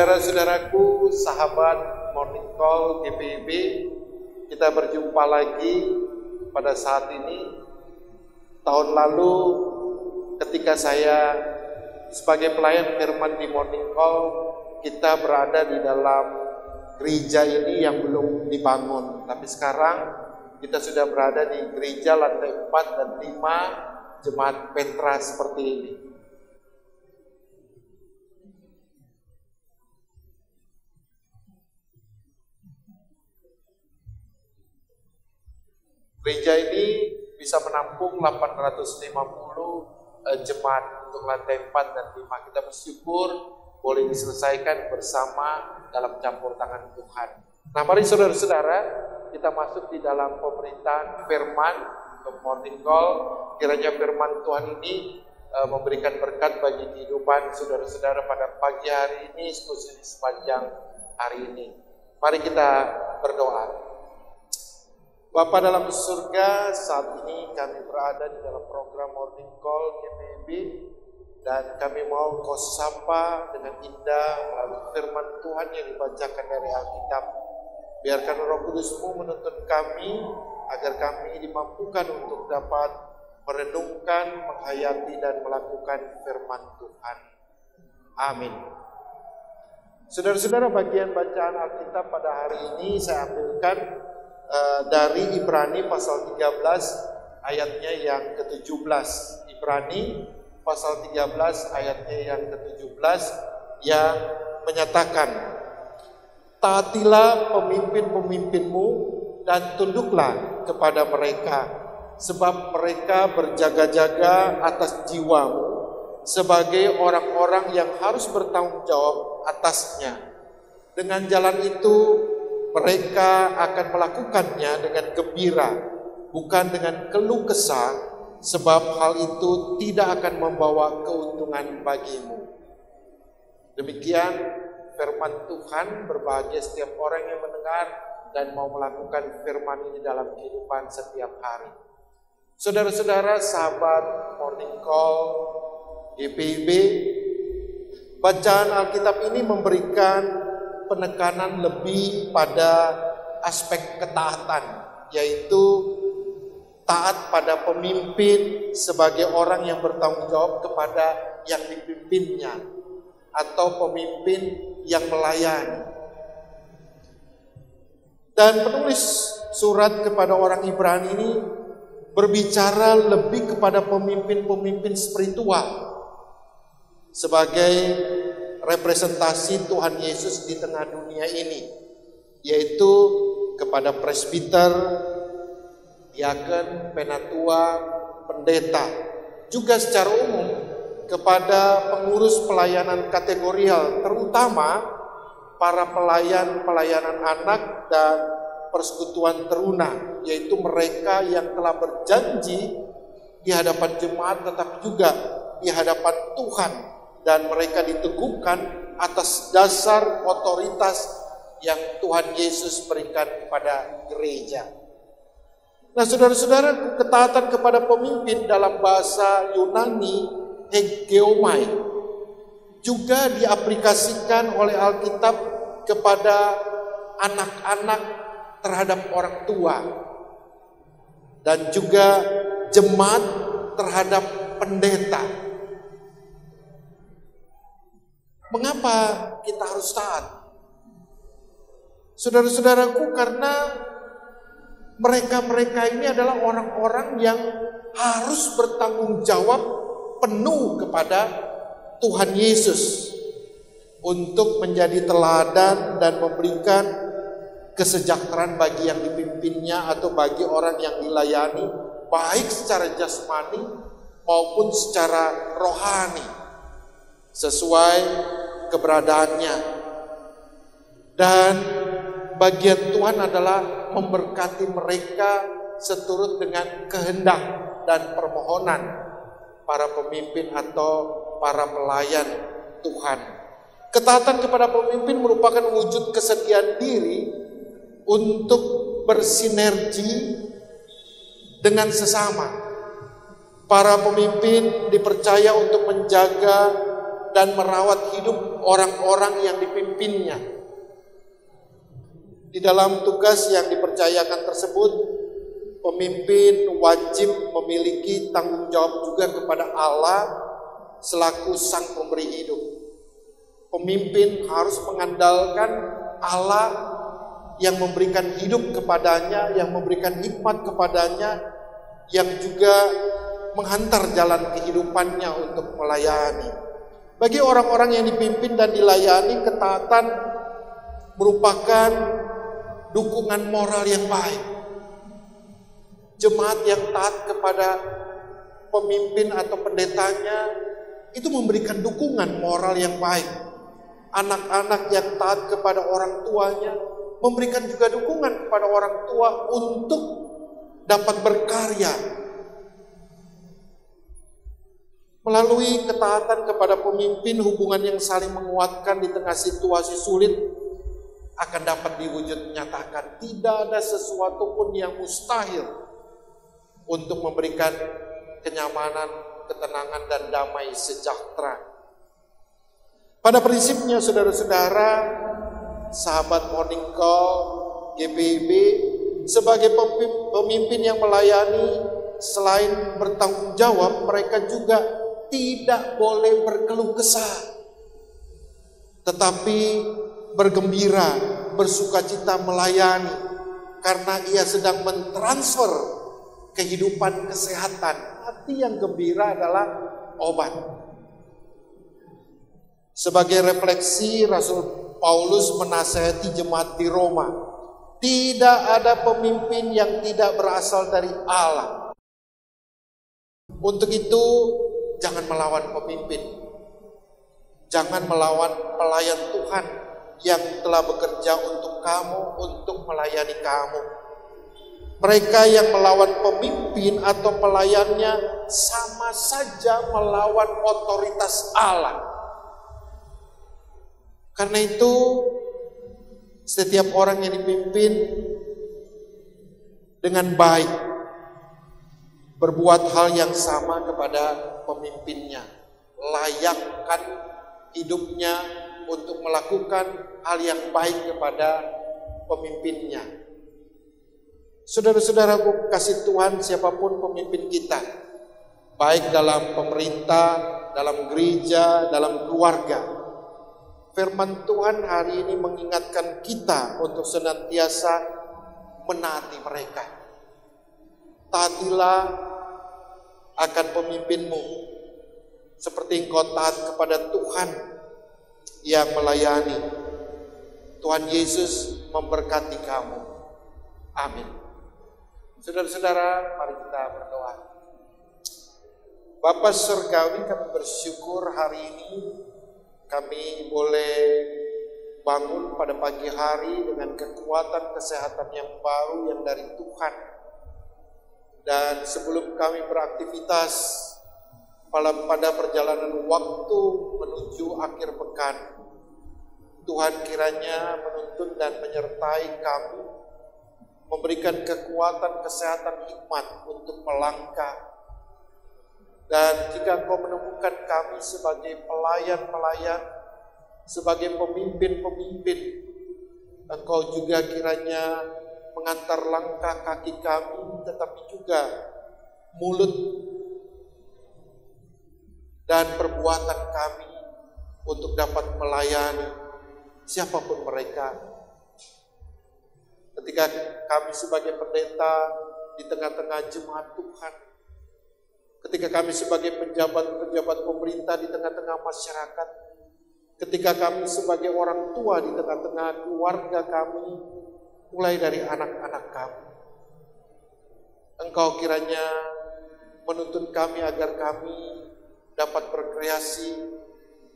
Saudara-saudaraku, sahabat Morning Call GPIB, kita berjumpa lagi pada saat ini. Tahun lalu ketika saya sebagai pelayan firman di Morning Call, kita berada di dalam gereja ini yang belum dibangun. Tapi sekarang kita sudah berada di gereja lantai 4 dan 5 Jemaat Petra seperti ini. Gereja ini bisa menampung 850 jemaat untuk lantai 4 dan 5. Kita bersyukur boleh diselesaikan bersama dalam campur tangan Tuhan. Nah, mari saudara-saudara, kita masuk di dalam pemberitaan firman untuk Morning Call. Kiranya firman Tuhan ini memberikan berkat bagi kehidupan saudara-saudara pada pagi hari ini, khususnya sepanjang hari ini. Mari kita berdoa. Bapa dalam surga, saat ini kami berada di dalam program Morning Call GPIB, dan kami mau Kau sapa dengan indah melalui firman Tuhan yang dibacakan dari Alkitab. Biarkan Roh Kudus-Mu menuntun kami agar kami dimampukan untuk dapat merenungkan, menghayati dan melakukan firman Tuhan. Amin. Saudara-saudara, bagian bacaan Alkitab pada hari ini saya ambilkan dari Ibrani pasal 13 ayatnya yang ke-17. Ibrani pasal 13 ayatnya yang ke-17 yang menyatakan, taatilah pemimpin-pemimpinmu dan tunduklah kepada mereka, sebab mereka berjaga-jaga atas jiwamu sebagai orang-orang yang harus bertanggung jawab atasnya. Dengan jalan itu mereka akan melakukannya dengan gembira, bukan dengan keluh kesah, sebab hal itu tidak akan membawa keuntungan bagimu. Demikian firman Tuhan. Berbahagia setiap orang yang mendengar dan mau melakukan firman ini dalam kehidupan setiap hari. Saudara-saudara, sahabat Morning Call GPIB, bacaan Alkitab ini memberikan penekanan lebih pada aspek ketaatan, yaitu taat pada pemimpin sebagai orang yang bertanggung jawab kepada yang dipimpinnya, atau pemimpin yang melayani. Dan penulis surat kepada orang Ibrani ini berbicara lebih kepada pemimpin-pemimpin spiritual sebagai representasi Tuhan Yesus di tengah dunia ini, yaitu kepada presbiter, diaken, penatua, pendeta, juga secara umum kepada pengurus pelayanan kategorial, terutama para pelayanan anak dan persekutuan teruna, yaitu mereka yang telah berjanji di hadapan jemaat tetapi juga di hadapan Tuhan, dan mereka diteguhkan atas dasar otoritas yang Tuhan Yesus berikan kepada gereja. Nah, saudara-saudara, ketaatan kepada pemimpin dalam bahasa Yunani hegeomai juga diaplikasikan oleh Alkitab kepada anak-anak terhadap orang tua, dan juga jemaat terhadap pendeta. Mengapa kita harus taat? Saudara-saudaraku, karena mereka ini adalah orang-orang yang harus bertanggung jawab penuh kepada Tuhan Yesus untuk menjadi teladan dan memberikan kesejahteraan bagi yang dipimpinnya atau bagi orang yang dilayani, baik secara jasmani maupun secara rohani, sesuai keberadaannya. Dan bagian Tuhan adalah memberkati mereka seturut dengan kehendak dan permohonan para pemimpin atau para pelayan Tuhan. Ketaatan kepada pemimpin merupakan wujud kesediaan diri untuk bersinergi dengan sesama. Para pemimpin dipercaya untuk menjaga dan merawat hidup orang-orang yang dipimpinnya. Di dalam tugas yang dipercayakan tersebut, pemimpin wajib memiliki tanggung jawab juga kepada Allah selaku sang pemberi hidup. Pemimpin harus mengandalkan Allah yang memberikan hidup kepadanya, yang memberikan hikmat kepadanya, yang juga menghantar jalan kehidupannya untuk melayani. Bagi orang-orang yang dipimpin dan dilayani, ketaatan merupakan dukungan moral yang baik. Jemaat yang taat kepada pemimpin atau pendetanya itu memberikan dukungan moral yang baik. Anak-anak yang taat kepada orang tuanya memberikan juga dukungan kepada orang tua untuk dapat berkarya. Melalui ketaatan kepada pemimpin, hubungan yang saling menguatkan di tengah situasi sulit akan dapat diwujud nyatakan. Tidak ada sesuatu pun yang mustahil untuk memberikan kenyamanan, ketenangan, dan damai sejahtera. Pada prinsipnya, saudara-saudara, sahabat Morning Call GPIB sebagai pemimpin yang melayani, selain bertanggung jawab, mereka juga tidak boleh berkeluh kesah, tetapi bergembira, bersukacita melayani, karena ia sedang mentransfer kehidupan kesehatan. Hati yang gembira adalah obat. Sebagai refleksi, Rasul Paulus menasihati jemaat di Roma, tidak ada pemimpin yang tidak berasal dari Allah. Untuk itu, jangan melawan pemimpin. Jangan melawan pelayan Tuhan yang telah bekerja untuk kamu, untuk melayani kamu. Mereka yang melawan pemimpin atau pelayannya sama saja melawan otoritas Allah. Karena itu, setiap orang yang dipimpin dengan baik, berbuat hal yang sama kepada pemimpinnya, layakkan hidupnya untuk melakukan hal yang baik kepada pemimpinnya. Saudara-saudaraku kasih Tuhan, siapapun pemimpin kita, baik dalam pemerintah, dalam gereja, dalam keluarga, firman Tuhan hari ini mengingatkan kita untuk senantiasa menaati mereka. Taatilah akan pemimpinmu seperti engkau taat kepada Tuhan yang melayani. Tuhan Yesus memberkati kamu. Amin. Saudara-saudara, mari kita berdoa. Bapa Surgawi, kami bersyukur hari ini kami boleh bangun pada pagi hari dengan kekuatan kesehatan yang baru yang dari Tuhan. Dan sebelum kami beraktivitas pada perjalanan waktu menuju akhir pekan, Tuhan kiranya menuntun dan menyertai kami, memberikan kekuatan kesehatan hikmat untuk melangkah. Dan jika Engkau menemukan kami sebagai pelayan-pelayan, sebagai pemimpin-pemimpin, Engkau juga kiranya mengantar langkah kaki kami, tetapi juga mulut dan perbuatan kami untuk dapat melayani siapapun mereka. Ketika kami sebagai pendeta di tengah-tengah jemaat Tuhan, ketika kami sebagai pejabat-pejabat pemerintah di tengah-tengah masyarakat, ketika kami sebagai orang tua di tengah-tengah keluarga kami, mulai dari anak-anak kami, Engkau kiranya menuntun kami agar kami dapat berkreasi,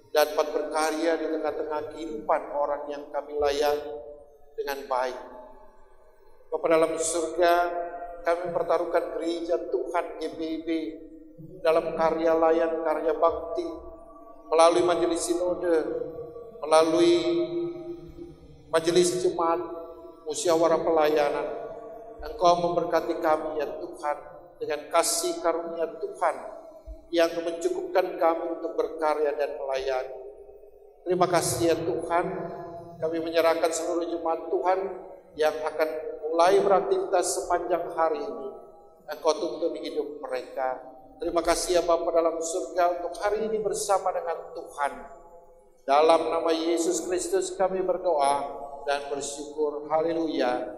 dapat berkarya di tengah-tengah kehidupan orang yang kami layani dengan baik. Bapa dalam surga, kami pertaruhkan gereja Tuhan GPIB dalam karya layan, karya bakti, melalui majelis sinode, melalui majelis jemaat, musyawarah pelayanan. Engkau memberkati kami ya Tuhan, dengan kasih karunia Tuhan, yang mencukupkan kami untuk berkarya dan melayani. Terima kasih ya Tuhan, kami menyerahkan seluruh jemaat Tuhan yang akan mulai beraktivitas sepanjang hari ini. Engkau tuntun hidup mereka. Terima kasih ya Bapa dalam surga untuk hari ini bersama dengan Tuhan. Dalam nama Yesus Kristus kami berdoa dan bersyukur. Haleluya.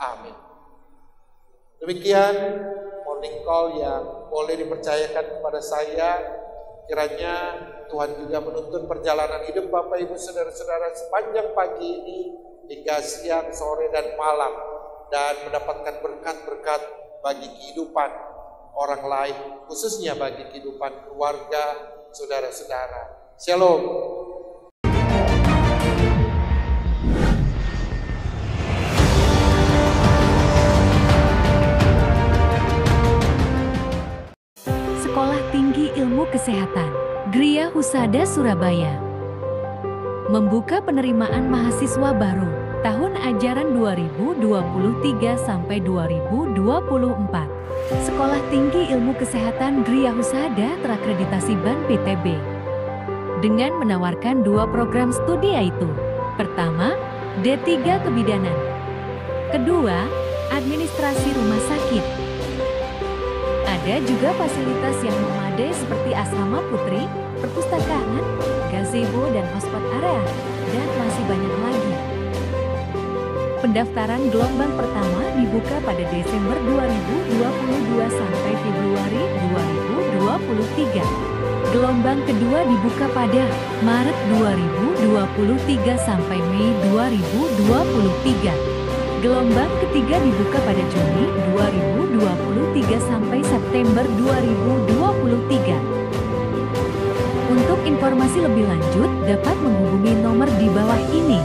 Amin. Demikian morning call yang boleh dipercayakan kepada saya. Kiranya Tuhan juga menuntun perjalanan hidup Bapak Ibu Saudara-saudara sepanjang pagi ini hingga siang, sore, dan malam, dan mendapatkan berkat-berkat bagi kehidupan orang lain, khususnya bagi kehidupan keluarga, saudara-saudara. Shalom. Sekolah Tinggi Ilmu Kesehatan Gria Husada Surabaya membuka penerimaan mahasiswa baru tahun ajaran 2023 sampai 2024. Sekolah Tinggi Ilmu Kesehatan Gria Husada terakreditasi BAN PTB dengan menawarkan 2 program studi, yaitu pertama, D3 Kebidanan, kedua, Administrasi Rumah Sakit. Ada juga fasilitas yang memadai seperti asrama putri, perpustakaan, gazebo dan hotspot area, dan masih banyak lagi. Pendaftaran gelombang pertama dibuka pada Desember 2022 sampai Februari 2023. Gelombang kedua dibuka pada Maret 2023 sampai Mei 2023. Gelombang ketiga dibuka pada Juni 2023 sampai September 2023. Untuk informasi lebih lanjut dapat menghubungi nomor di bawah ini.